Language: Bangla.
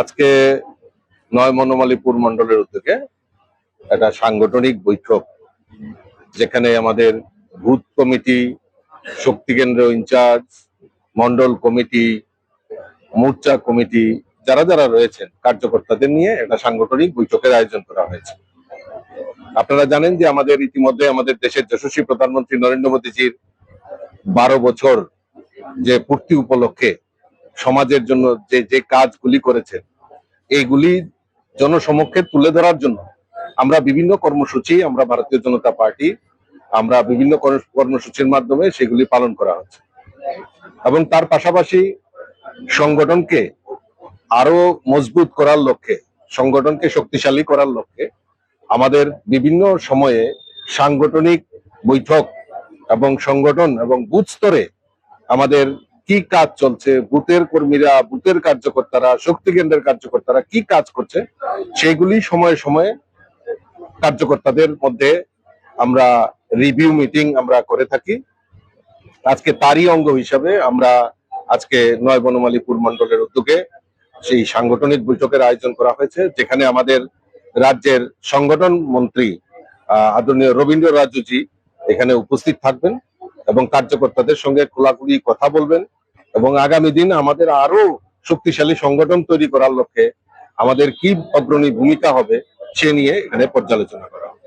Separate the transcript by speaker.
Speaker 1: আজকে নয় মনোমালীপুর মন্ডলের উদ্যোগে একটা সাংগঠনিক বৈঠক, যেখানে আমাদের বুথ কমিটি, শক্তি কেন্দ্র ইনচার্জ, মন্ডল কমিটি, মোর্চা কমিটি যারা যারা রয়েছেন কার্যকর্তাদের নিয়ে একটা সাংগঠনিক বৈঠকের আয়োজন করা হয়েছে। আপনারা জানেন যে ইতিমধ্যে আমাদের দেশের যশস্বী প্রধানমন্ত্রী নরেন্দ্র মোদীজির 12 বছর যে পূর্তি উপলক্ষে সমাজের জন্য যে যে কাজগুলি করেছেন, এইগুলি জনসমক্ষে তুলে ধরার জন্য আমরা বিভিন্ন কর্মসূচি, ভারতীয় জনতা পার্টি বিভিন্ন কর্মসূচির মাধ্যমে সেগুলি পালন করা হচ্ছে। এবং তার পাশাপাশি সংগঠনকে আরো মজবুত করার লক্ষ্যে, সংগঠনকে শক্তিশালী করার লক্ষ্যে আমাদের বিভিন্ন সময়ে সাংগঠনিক বৈঠক এবং সংগঠন এবং বুথ স্তরে আমাদের কি কাজ চলছে, বুথের কর্মীরা, বুথের কার্যকর্তারা, শক্তি কেন্দ্রের কার্যকর্তারা কি কাজ করছে, সেগুলি সময়ে সময়ে কার্যকর্তাদের মধ্যে আমরা রিভিউ মিটিং আমরা করে থাকি। আজকে তারই অঙ্গ হিসাবে আমরা আজকে নয় বনমালীপুর মন্ডলের উদ্যোগে সেই সাংগঠনিক বৈঠকের আয়োজন করা হয়েছে, যেখানে আমাদের রাজ্যের সংগঠন মন্ত্রী আদরণীয় রবীন্দ্র রাজুজি এখানে উপস্থিত থাকবেন এবং কার্যকর্তাদের সঙ্গে খোলাখুলি কথা বলবেন এবং আগামী দিন আমাদের আরো শক্তিশালী সংগঠন তৈরি করার লক্ষ্যে আমাদের কি অগ্রণী ভূমিকা হবে সে নিয়ে এখানে পর্যালোচনা করা হবে।